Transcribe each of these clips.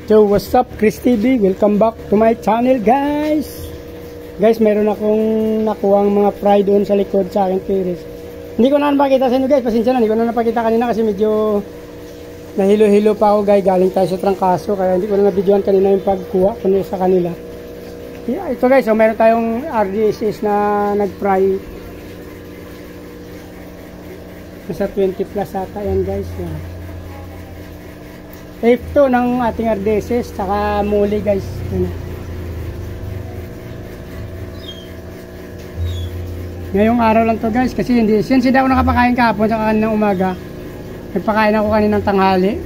So what's up, Chris TV? Welcome back to my channel, guys. Guys, meron akong nakuhang mga fry doon sa likod sa akin, Chris. Hindi ko na napakita sa inyo, guys. Pasensya na, hindi ko na napakita kanina kasi medyo nahilo-hilo pa ako, guys. Galing tayo sa trangkaso, kaya hindi ko na nabidyoan kanina yung pagkuha ko sa kanila. Yeah, ito, guys, so meron tayong RDSS na nag-fry. Nasa 20 plus ata yan, guys. Yeah. F2 ng ating RDSS saka muli, guys. Ngayong araw lang to, guys, kasi hindi ako nakapakain kahapon sa kaninang umaga. Nagpakain ako kaninang tanghali.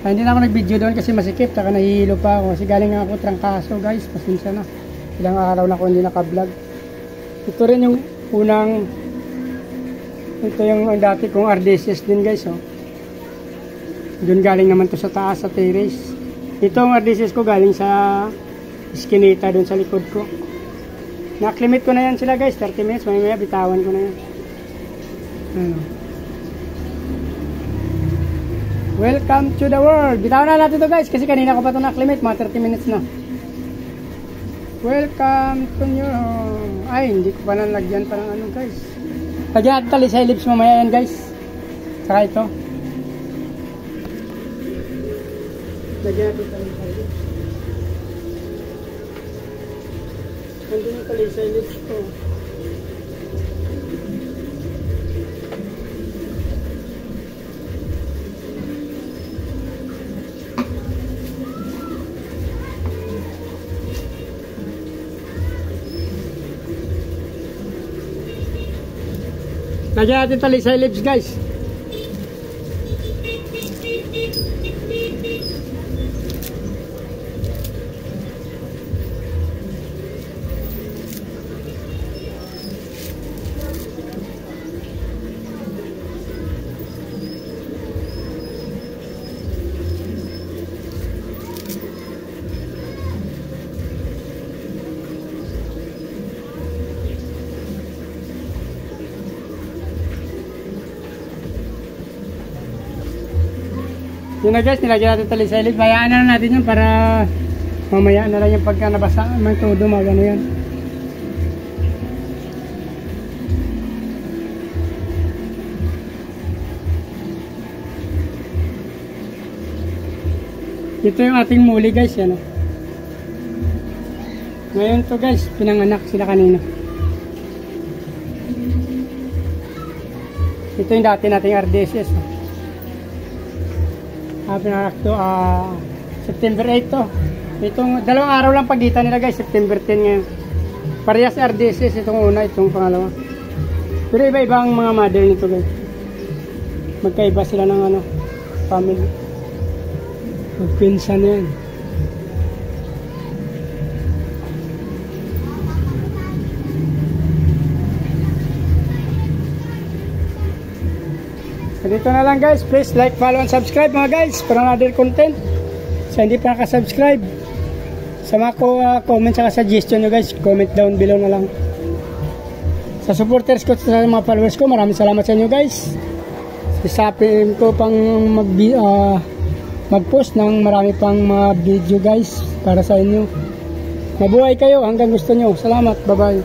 Ay, hindi na ako nag-video doon kasi masikip, saka nahihilo pa ako kasi galing nga ako trangkaso, guys. Pasensya na, ilang araw na ako hindi naka-vlog. Ito rin yung unang, ito yung dati kong RDSS din, guys, oh. Doon galing naman to sa taas, sa terrace. Itong RDSS ko galing sa Eskinita, doon sa likod ko. Na-acclimate ko na yan sila, guys. 30 minutes, mamaya bitawan ko na yan. Welcome to the world. Bitawan na natin to, guys, kasi kanina ko pa ito na-acclimate. Mga 30 minutes na. Welcome to new home. Ay, hindi ko pa nalagyan pa ng ano, guys. Lagyan natin talisay lips mamaya yan, guys. Saka ito. Lagyan natin talisay lips. Nandun yung talisay lips ko. Lagyan natin talisay lips, guys. Yun na, guys, nilagyan natin talisay lips. Hayaan na natin yun para mamaya na lang yung pagka nabasa ng todo, mga gano yan. Ito yung ating muli, guys, yan. Ngayon to, guys, pinanganak sila kanina. Ito yung dati nating RDSS. Pinanak to, September 8 to. Itong dalawang araw lang pagitan nila, guys. September 10 ngayon. Parehas RDSS itong una, itong pangalawa. Pero iba-ibang mga mother nito, guys. Magkaiba sila ng ano, family. Magpinsan yan. Dito na lang, guys. Please like, follow, and subscribe, mga guys, for another content. Sa hindi pa nakasubscribe, sa mga comment saka suggestion nyo, guys, comment down below na lang. Sa supporters ko, sa mga followers ko, maraming salamat sa inyo, guys. Isapin ko pang mag-post ng marami pang mga video, guys, para sa inyo. Mabuhay kayo hanggang gusto nyo. Salamat, bye bye.